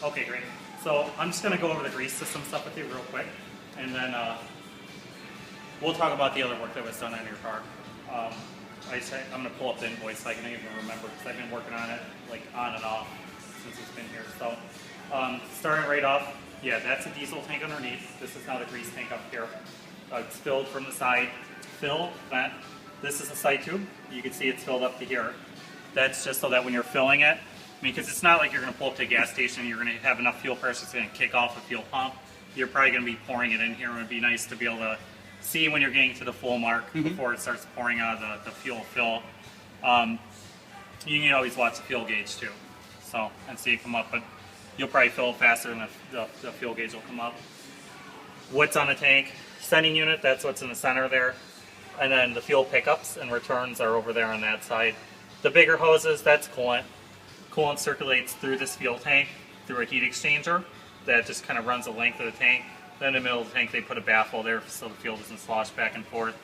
Okay, great. So I'm just going to go over the grease system stuff with you real quick, and then we'll talk about the other work that was done on your car. I'm going to pull up the invoice so I can even remember, because I've been working on it like on and off since it's been here. So starting right off, yeah, that's a diesel tank underneath. This is now the grease tank up here. It's filled from the side. Fill, vent. This is a side tube. You can see it's filled up to here. That's just so that when you're filling it, because it's not like you're going to pull up to a gas station and you're going to have enough fuel pressure it's going to kick off a fuel pump. You're probably going to be pouring it in here, and it would be nice to be able to see when you're getting to the full mark before it starts pouring out of the fuel fill. You can always watch the fuel gauge too, so and see it come up, but you'll probably fill faster and the fuel gauge will come up. What's on the tank? Sending unit, that's what's in the center there. And then the fuel pickups and returns are over there on that side. The bigger hoses, that's coolant. Coolant circulates through this fuel tank through a heat exchanger that just kind of runs the length of the tank. Then in the middle of the tank they put a baffle there so the fuel doesn't slosh back and forth.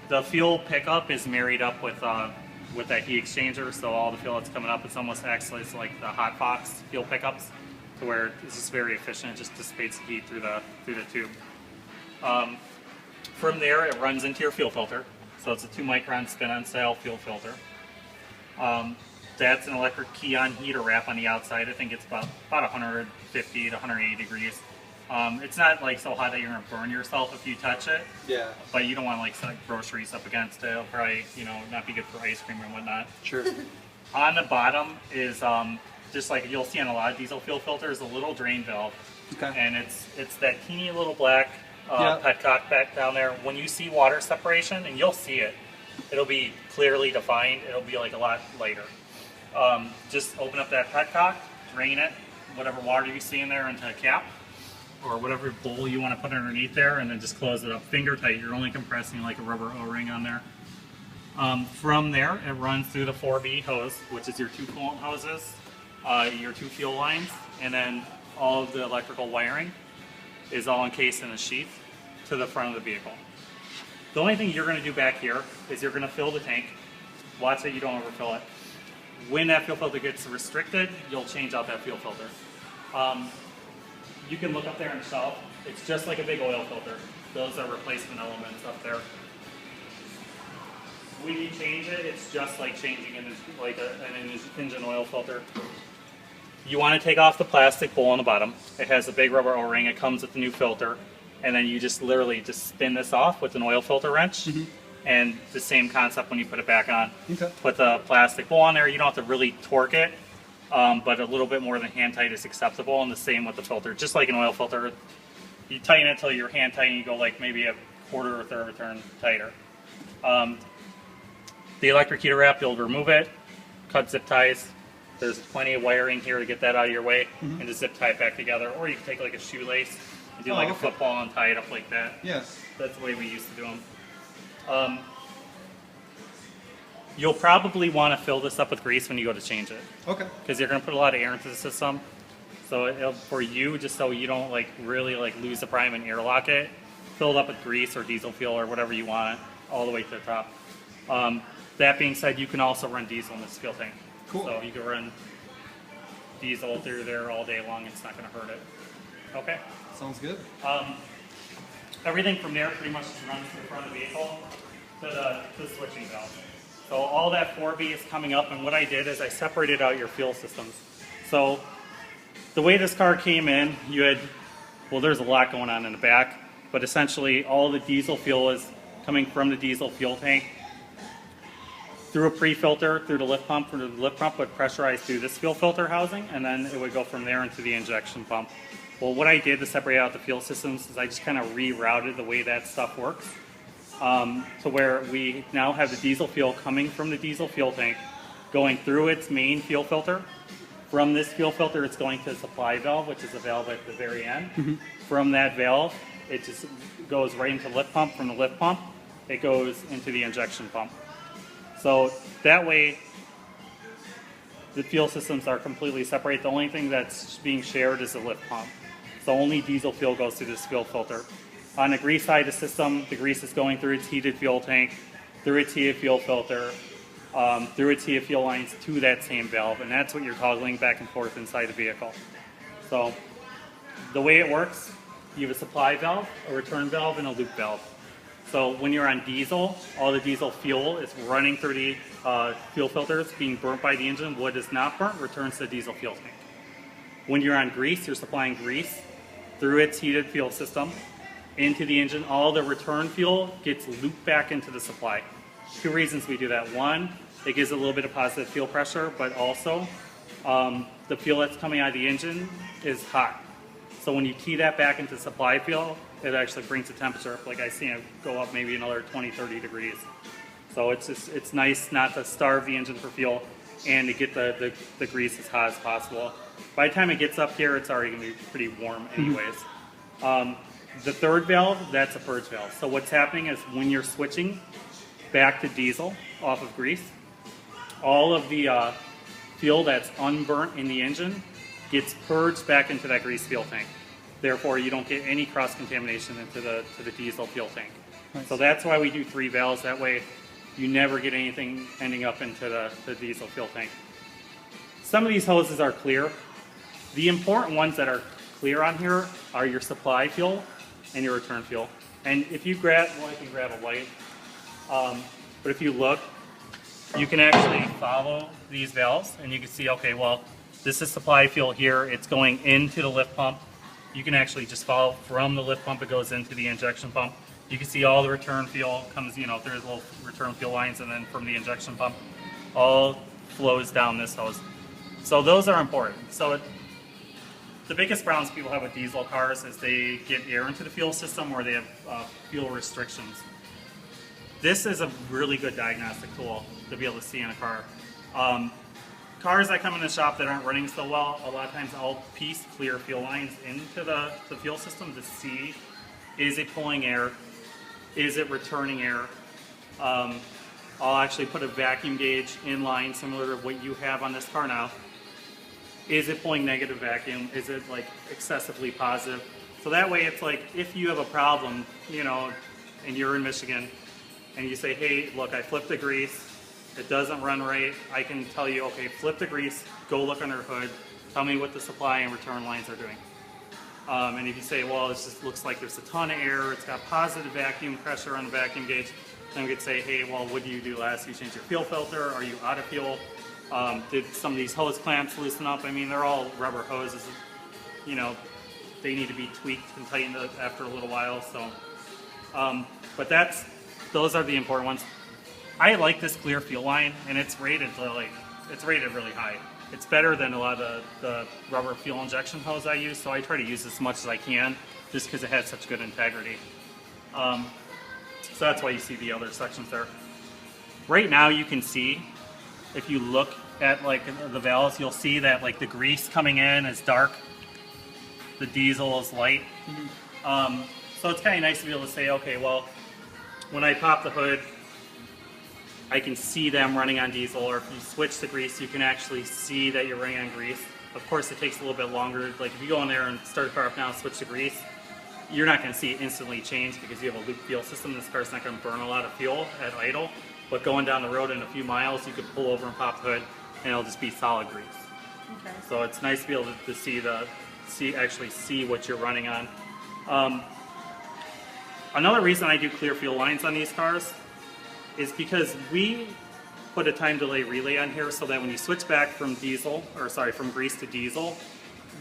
The fuel pickup is married up with that heat exchanger, so all the fuel that's coming up, it's almost acts like the hot box fuel pickups, to where it's just very efficient. It just dissipates the heat through the tube. From there, it runs into your fuel filter. So it's a 2-micron spin-on style fuel filter. That's an electric key-on heater wrap on the outside. I think it's about 150 to 180 degrees. It's not like so hot that you're going to burn yourself if you touch it. Yeah. But you don't want to like set groceries up against it. It'll probably, not be good for ice cream and whatnot. Sure. On the bottom is just like you'll see on a lot of diesel fuel filters, a little drain valve. Okay. And it's that teeny little black petcock back down there. When you see water separation, and you'll see it, it'll be clearly defined. It'll be like a lot lighter. Just open up that petcock, drain it, whatever water you see in there, into a cap or whatever bowl you want to put underneath there, and then just close it up finger tight. You're only compressing like a rubber O-ring on there. From there, it runs through the 4B hose, which is your 2 coolant hoses, your 2 fuel lines, and then all of the electrical wiring is all encased in a sheath to the front of the vehicle. The only thing you're going to do back here is you're going to fill the tank. Watch that you don't overfill it. When that fuel filter gets restricted, you'll change out that fuel filter. You can look up there on the shelf. It's just like a big oil filter. Those are replacement elements up there. When you change it, it's just like changing an engine oil filter. You want to take off the plastic bowl on the bottom. It has a big rubber O-ring. It comes with the new filter. And then you just literally just spin this off with an oil filter wrench. And the same concept when you put it back on. Okay. Put the plastic bowl on there. You don't have to really torque it, but a little bit more than hand tight is acceptable. And the same with the filter. Just like an oil filter, you tighten it until you're hand tight and you go like maybe a quarter or third of a turn tighter. The electric heater wrap, you'll remove it, cut zip ties. There's plenty of wiring here to get that out of your way, and just zip tie it back together. Or you can take like a shoelace and do a football and tie it up like that. Yes. That's the way we used to do them. You'll probably want to fill this up with grease when you go to change it. Okay. Because you're going to put a lot of air into the system. So for you, just so you don't really lose the prime and airlock it, fill it up with grease or diesel fuel or whatever you want all the way to the top. That being said, you can also run diesel in this fuel tank. Cool. So you can run diesel through there all day long. It's not going to hurt it. Okay. Sounds good. Everything from there pretty much just runs to the front of the vehicle to the switching valve. So all that 4B is coming up, and what I did is I separated out your fuel systems. So the way this car came in, you had, there's a lot going on in the back, but essentially all the diesel fuel is coming from the diesel fuel tank through a pre-filter, through the lift pump. The lift pump would pressurize through this fuel filter housing, and then it would go from there into the injection pump. Well, what I did to separate out the fuel systems is I just kind of rerouted the way that stuff works to where we now have the diesel fuel coming from the diesel fuel tank, going through its main fuel filter. From this fuel filter, it's going to the supply valve, which is a valve at the very end. From that valve, it just goes right into the lift pump. From the lift pump, it goes into the injection pump. So that way, the fuel systems are completely separate. The only thing that's being shared is the lift pump. So only diesel fuel goes through this fuel filter. On the grease side of the system, the grease is going through its heated fuel tank, through its heated fuel filter, through its heated fuel lines to that same valve, and that's what you're toggling back and forth inside the vehicle. So the way it works, you have a supply valve, a return valve, and a loop valve. So when you're on diesel, all the diesel fuel is running through the fuel filters, being burnt by the engine. What is not burnt returns to the diesel fuel tank. When you're on grease, you're supplying grease through its heated fuel system into the engine. All the return fuel gets looped back into the supply. Two reasons we do that. One, it gives a little bit of positive fuel pressure, but also the fuel that's coming out of the engine is hot. So when you key that back into supply fuel, it actually brings the temperature up. Like I see it go up maybe another 20, 30 degrees. So it's nice not to starve the engine for fuel and to get the grease as hot as possible. By the time it gets up here, it's already going to be pretty warm anyways. The third valve, that's a purge valve. So what's happening is when you're switching back to diesel off of grease, all of the fuel that's unburnt in the engine gets purged back into that grease fuel tank. Therefore, you don't get any cross-contamination into the diesel fuel tank. Nice. So that's why we do 3 valves. That way, you never get anything ending up into the diesel fuel tank. Some of these hoses are clear. The important ones that are clear on here are your supply fuel and your return fuel. And if you grab, well, I can grab a light, but if you look, you can actually follow these valves and you can see, okay, well, this is supply fuel here. It's going into the lift pump. You can actually just follow from the lift pump, it goes into the injection pump. You can see all the return fuel comes, you know, there's little return fuel lines, and then from the injection pump, all flows down this hose. So those are important. So the biggest problems people have with diesel cars is they get air into the fuel system or they have fuel restrictions. This is a really good diagnostic tool to be able to see in a car. Cars that come in the shop that aren't running so well, a lot of times I'll piece clear fuel lines into the fuel system to see, is it pulling air, is it returning air. I'll actually put a vacuum gauge in line similar to what you have on this car now. Is it pulling negative vacuum? Is it like excessively positive? So that way it's like, if you have a problem, you know, and you're in Michigan, and you say, hey, look, I flipped the grease, it doesn't run right, I can tell you, okay, flip the grease, go look under the hood, tell me what the supply and return lines are doing. And if you say, well, it just looks like there's a ton of air, it's got positive vacuum pressure on the vacuum gauge, then we could say, hey, well, what did you do last? You changed your fuel filter? Are you out of fuel? Did some of these hose clamps loosen up? I mean, they're all rubber hoses. You know, they need to be tweaked and tightened after a little while. So, but those are the important ones. I like this clear fuel line, and it's rated really high. It's better than a lot of the rubber fuel injection hose I use, so I try to use as much as I can just because it has such good integrity. So that's why you see the other sections there. Right now you can see, if you look at like the valves, you'll see that like the grease coming in is dark, the diesel is light. So it's kind of nice to be able to say, okay, well, when I pop the hood, I can see them running on diesel, or if you switch to grease, you can actually see that you're running on grease. Of course, it takes a little bit longer. Like if you go in there and start the car up now and switch to grease, you're not going to see it instantly change because you have a loop fuel system. This car's not going to burn a lot of fuel at idle, but going down the road in a few miles, you could pull over and pop the hood, and it'll just be solid grease. Okay. So it's nice to be able to actually see what you're running on. Another reason I do clear fuel lines on these cars is because we put a time delay relay on here so that when you switch back from grease to diesel,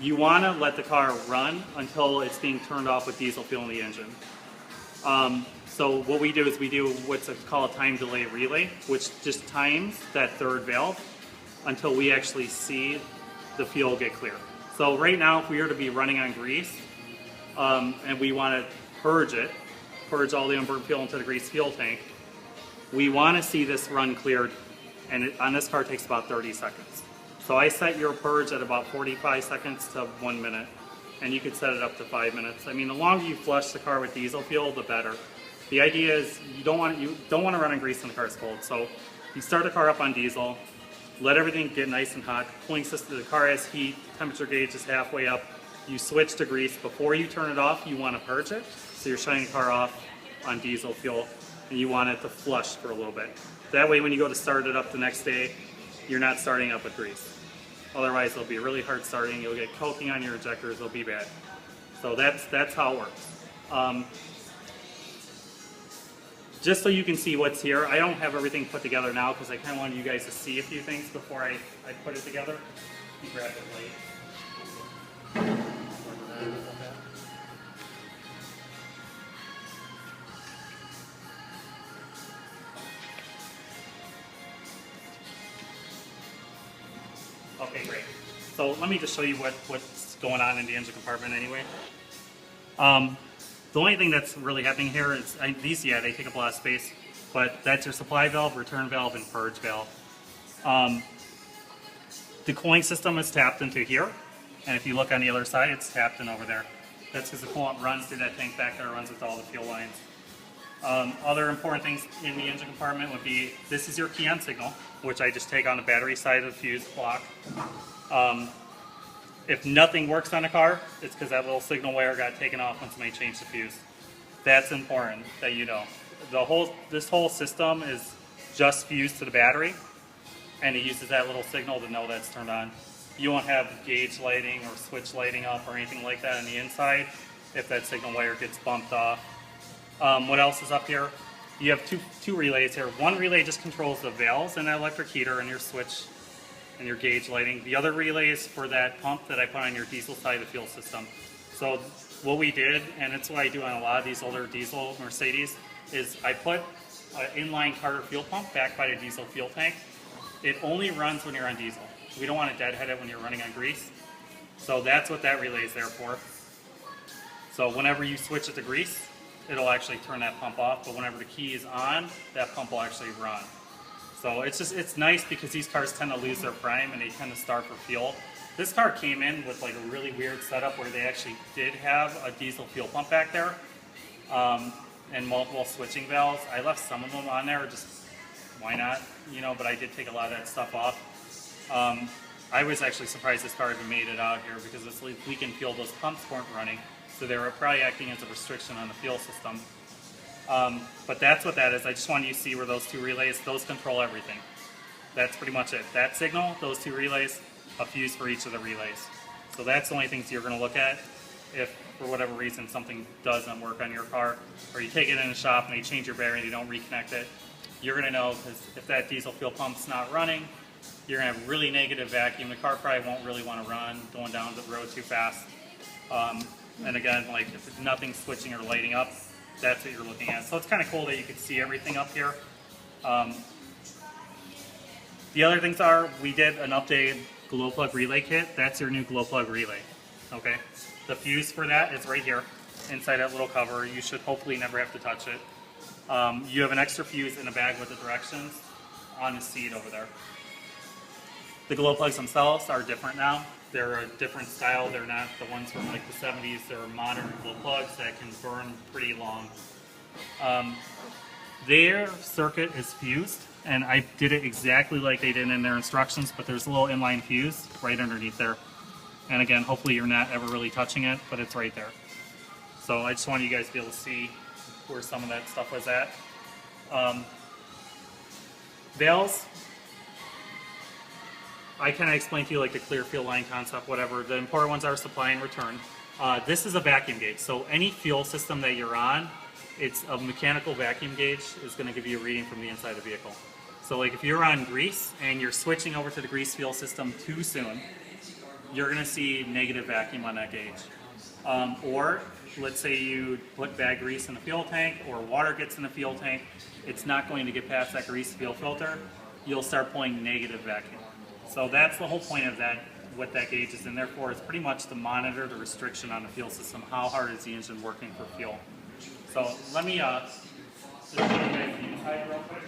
you want to let the car run until it's being turned off with diesel fuel in the engine. So what we do is we do what's called a time delay relay, which just times that third valve until we actually see the fuel get clear. So right now, if we were to be running on grease and we want to purge all the unburned fuel into the grease fuel tank, we want to see this run cleared, and on this car it takes about 30 seconds. So I set your purge at about 45 seconds to 1 minute, and you could set it up to 5 minutes. I mean, the longer you flush the car with diesel fuel, the better. The idea is you don't want to run on grease when the car's cold. So you start the car up on diesel, let everything get nice and hot. Cooling system, the car has heat, temperature gauge is halfway up. You switch to grease. Before you turn it off, you want to purge it. So you're shutting the car off on diesel fuel. and you want it to flush for a little bit. That way when you go to start it up the next day, you're not starting up with grease. Otherwise it'll be really hard starting, you'll get coating on your injectors, it'll be bad. So that's how it works. Just so you can see what's here, I don't have everything put together now because I kind of wanted you guys to see a few things before I put it together. You grab it late. Okay, great. So let me just show you what's going on in the engine compartment anyway. The only thing that's really happening here is, these, they take up a lot of space, but that's your supply valve, return valve, and purge valve. The cooling system is tapped into here, and if you look on the other side, it's tapped in over there. That's because the coolant runs through that tank back there, runs with all the fuel lines. Other important things in the engine compartment would be, this is your key on signal, which I just take on the battery side of the fuse block. If nothing works on a car, it's because that little signal wire got taken off when somebody changed the fuse. That's important that you know. This whole system is just fused to the battery, and it uses that little signal to know that's turned on. You won't have gauge lighting or switch lighting up or anything like that on the inside if that signal wire gets bumped off. What else is up here? You have two relays here. One relay just controls the valves and that electric heater and your switch and your gauge lighting. The other relay is for that pump that I put on your diesel side of the fuel system. So what we did, and it's what I do on a lot of these older diesel Mercedes, is I put an inline Carter fuel pump back by the diesel fuel tank. It only runs when you're on diesel. We don't want to deadhead it when you're running on grease. So that's what that relay is there for. So whenever you switch it to grease, it'll actually turn that pump off, but whenever the key is on, that pump will actually run. So it's nice because these cars tend to lose their prime and they tend to starve for fuel. This car came in with like a really weird setup where they actually did have a diesel fuel pump back there and multiple switching valves. I left some of them on there, just why not, you know, but I did take a lot of that stuff off. I was actually surprised this car even made it out here because this leaking fuel, those pumps weren't running, so they were probably acting as a restriction on the fuel system. But that's what that is. I just wanted you to see where those two relays, those control everything. That's pretty much it. That signal, those two relays, a fuse for each of the relays. So that's the only things you're going to look at if, for whatever reason, something doesn't work on your car, or you take it in a shop and they change your bearing and they don't reconnect it. You're going to know, because if that diesel fuel pump's not running, you're going to have really negative vacuum. The car probably won't really want to run going down the road too fast. And again, like if nothing's switching or lighting up, that's what you're looking at. So it's kind of cool that you can see everything up here. The other things are, we did an updated glow plug relay kit. That's your new glow plug relay. Okay, the fuse for that is right here inside that little cover. You should hopefully never have to touch it. You have an extra fuse in a bag with the directions on the seat over there. The glow plugs themselves are different now. They're a different style. They're not the ones from like the 70s. They're modern glow plugs that can burn pretty long. Their circuit is fused, and I did it exactly like they did in their instructions, but there's a little inline fuse right underneath there. And again, hopefully you're not ever really touching it, but it's right there. So I just wanted you guys to be able to see where some of that stuff was at. Valves, I kind of explained to you like the clear field line concept, whatever. The important ones are supply and return. This is a vacuum gauge, so any fuel system that you're on, it's a mechanical vacuum gauge is going to give you a reading from the inside of the vehicle. So like if you're on grease and you're switching over to the grease fuel system too soon, you're going to see negative vacuum on that gauge. Or let's say you put bad grease in the fuel tank or water gets in the fuel tank, it's not going to get past that grease fuel filter. You'll start pulling negative vacuum. So that's the whole point of that, what that gauge is in there for. It's pretty much to monitor the restriction on the fuel system. How hard is the engine working for fuel? So let me just show you guys the inside real quick.